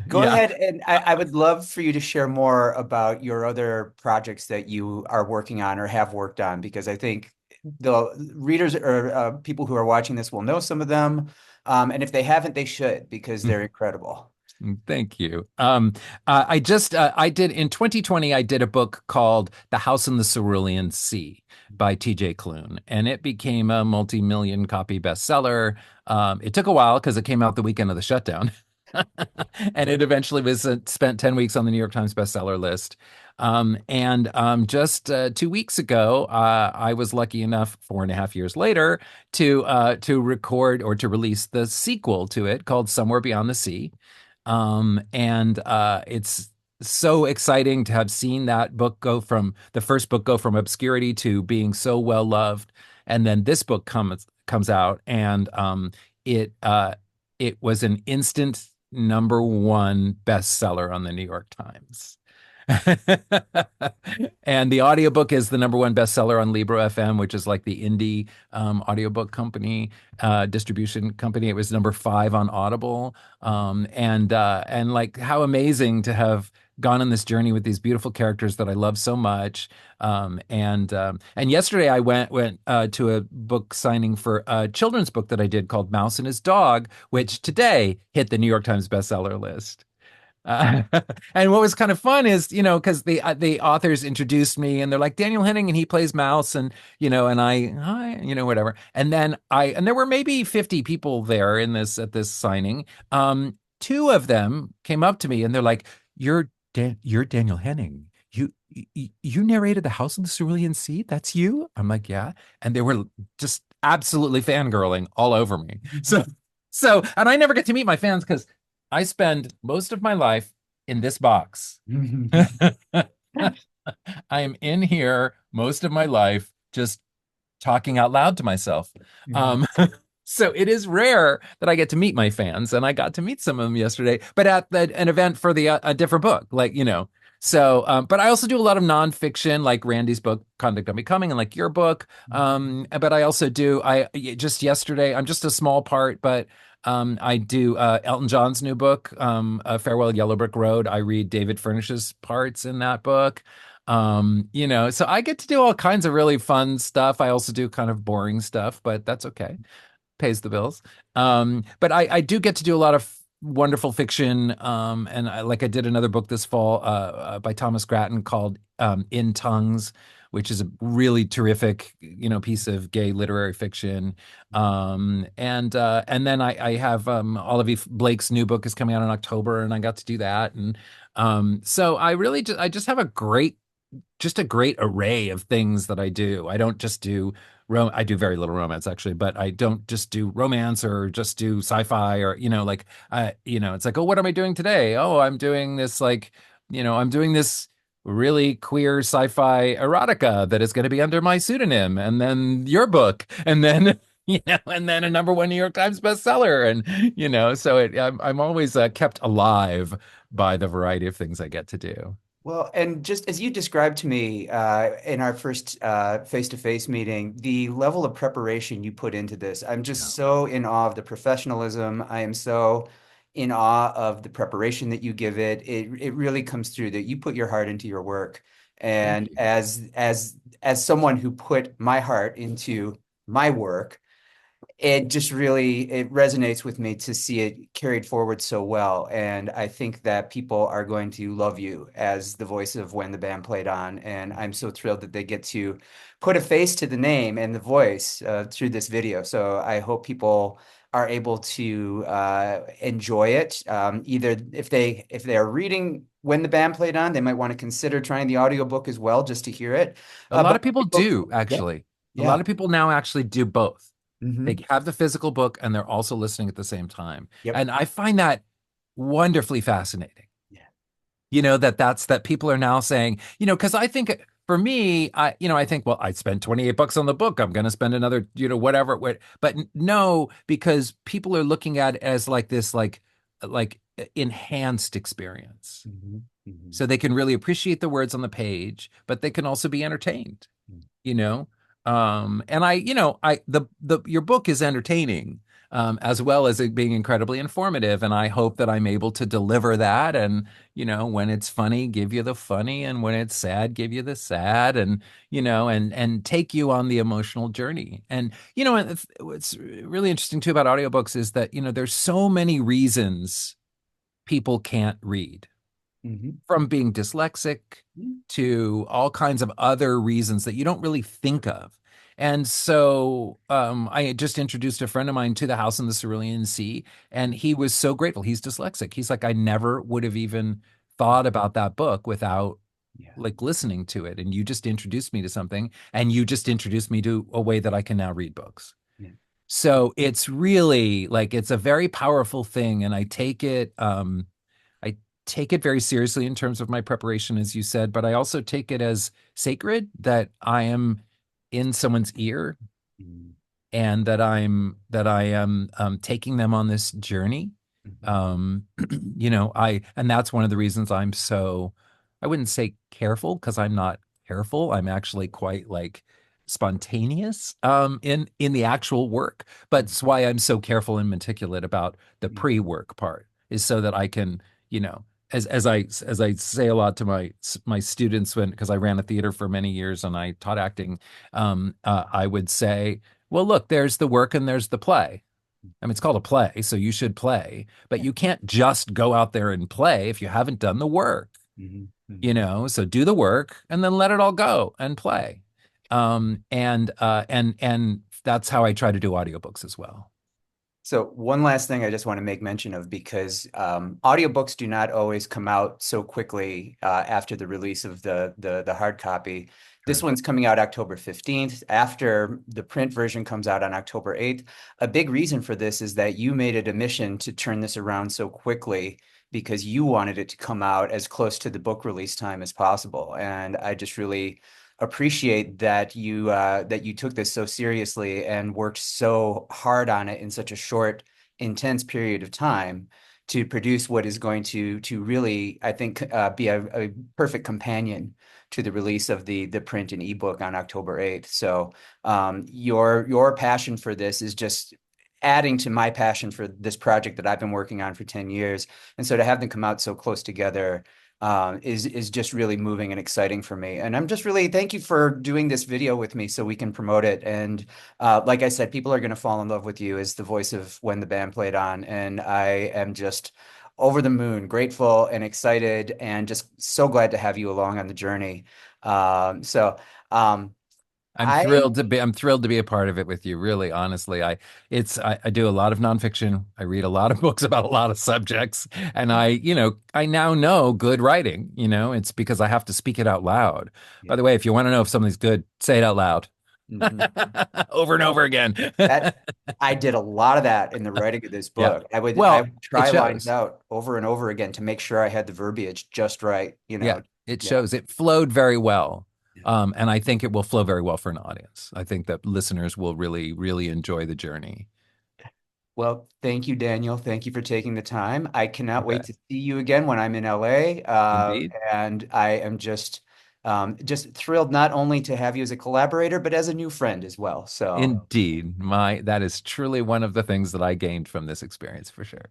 Go Yeah. ahead, and I would love for you to share more about your other projects that you are working on or have worked on, because I think the readers or people who are watching this will know some of them. And if they haven't, they should, because they're incredible. Thank you. I did in 2020, I did a book called The House in the Cerulean Sea by TJ Klune, and it became a multi-million copy bestseller. It took a while because it came out the weekend of the shutdown. And it eventually was spent 10 weeks on the New York Times bestseller list. Just 2 weeks ago, I was lucky enough, 4.5 years later, to record or to release the sequel to it called Somewhere Beyond the Sea. It's so exciting to have seen that book go from the first book go from obscurity to being so well loved, and then this book comes out, and it it was an instant number one bestseller on the New York Times. And the audiobook is the number one bestseller on Libro FM, which is like the indie audiobook company, distribution company. It was number five on Audible. And like how amazing to have gone on this journey with these beautiful characters that I love so much. And yesterday I went to a book signing for a children's book that I did called Mouse and His Dog, which today hit the New York Times bestseller list. Uh, and what was kind of fun is, because the authors introduced me and they're like Daniel Henning and he plays Mouse and and hi, whatever. And there were maybe 50 people there in this at this signing. Two of them came up to me and they're like, you're Daniel Henning. You narrated The House of the Cerulean Sea? That's you?" I'm like, "Yeah." And they were just absolutely fangirling all over me. And I never get to meet my fans because I spend most of my life in this box. I am in here most of my life just talking out loud to myself. Um, so it is rare that I get to meet my fans, and I got to meet some of them yesterday, but at an event for a different book, like. But I also do a lot of nonfiction, like Randy's book, Conduct Unbecoming, and like your book. But I also do, just yesterday, I'm just a small part, but I do Elton John's new book, Farewell Yellow Brick Road. I read David Furnish's parts in that book. So I get to do all kinds of really fun stuff. I also do kind of boring stuff, but that's okay. Pays the bills. But I do get to do a lot of wonderful fiction. And I did another book this fall by Thomas Grattan called In Tongues, which is a really terrific, piece of gay literary fiction. And then I have Olive Blake's new book is coming out in October, and I got to do that. And so I just have a great array of things that I do. I don't just do I do very little romance actually, but I don't just do romance or just do sci-fi or it's like, "Oh, what am I doing today? Oh, I'm doing this I'm doing this really queer sci-fi erotica that is going to be under my pseudonym, and then your book, and then and then a number one New York Times bestseller, and I'm always kept alive by the variety of things I get to do. Well, and just as you described to me in our first face-to-face meeting, the level of preparation you put into this, I'm just so in awe of the professionalism. I am so in awe of the preparation that you give it. It really comes through that you put your heart into your work. Thank And you. as someone who put my heart into my work, it just really it resonates with me to see it carried forward so well. And I think that people are going to love you as the voice of When the Band Played On. And I'm so thrilled that they get to put a face to the name and the voice through this video. So I hope people are able to enjoy it. Either if they are reading When the Band Played On, they might want to consider trying the audiobook as well, just to hear it. A lot But of people do, yeah, actually. A yeah. lot of people now actually do both. They Hmm. have the physical book and they're also listening at the same time. Yep. And I find that wonderfully fascinating. Yeah. That people are now saying, because I think for me, I think, well, I spent 28 bucks on the book. I'm going to spend another, whatever. But no, because people are looking at it as like this, like enhanced experience. Hmm. Hmm. So they can really appreciate the words on the page, but they can also be entertained, you know? And your book is entertaining, as well as it being incredibly informative. And I hope that I'm able to deliver that. And, when it's funny, give you the funny, and when it's sad, give you the sad, and, and take you on the emotional journey. And, and what's really interesting too about audiobooks is that, there's so many reasons people can't read, Mhm. from being dyslexic to all kinds of other reasons that you don't really think of. And so I had just introduced a friend of mine to The House in the Cerulean Sea, and he was so grateful. He's dyslexic. He's like, I never would have even thought about that book without Yeah. like listening to it. And you just introduced me to something, and you just introduced me to a way that I can now read books. Yeah. So it's really like it's a very powerful thing, and I take it very seriously in terms of my preparation, as you said, but I also take it as sacred that I am in someone's ear, Mhm. and that I am taking them on this journey. Mhm. Um, and that's one of the reasons I'm so, I wouldn't say careful, because I'm not careful. I'm actually quite like spontaneous in the actual work. But Mhm. it's why I'm so careful and meticulous about the Mhm. pre-work part, is so that I can, you know, as I say a lot to my students, when because I ran a theater for many years and I taught acting, I would say, well, look, there's the work and there's the play. I mean, it's called a play, so you should play, but Yeah. you can't just go out there and play if you haven't done the work, Mhm. Mhm. So do the work and then let it all go and play. And that's how I try to do audiobooks as well. So one last thing I just want to make mention of, because audiobooks do not always come out so quickly after the release of the hard copy. This Sure. one's coming out October 15th, after the print version comes out on October 8th. A big reason for this is that you made it a mission to turn this around so quickly, because you wanted it to come out as close to the book release time as possible. And I just really appreciate that you took this so seriously and worked so hard on it in such a short, intense period of time to produce what is going to really, I think, be a perfect companion to the release of the print and ebook on October 8th. So your passion for this is just adding to my passion for this project that I've been working on for 10 years. And so to have them come out so close together is just really moving and exciting for me. And I'm just really thank you for doing this video with me so we can promote it. And like I said, people are going to fall in love with you as the voice of When the Band Played On. And I am just over the moon, grateful and excited, and just so glad to have you along on the journey. So um, I I'm thrilled to be a part of it with you, really, honestly. I do a lot of nonfiction. I read a lot of books about a lot of subjects, and I now know good writing, it's because I have to speak it out loud. By yeah. the way, if you want to know if something's good, say it out loud. Mhm. Over and over Well, again. that I did a lot of that in the writing of this Yeah. book. I Well, would it try lines shows. out over and over again to make sure I had the verbiage just right, you Yeah, know. it Yeah. shows. It flowed very well. Yeah. And I think it will flow very well for an audience. I think that listeners will really, really enjoy the journey. Well, thank you, Daniel. Thank you for taking the time. I cannot You wait bet. to see you again when I'm in LA. Indeed. And I am just thrilled not only to have you as a collaborator, but as a new friend as well. So Indeed. That is truly one of the things that I gained from this experience for sure.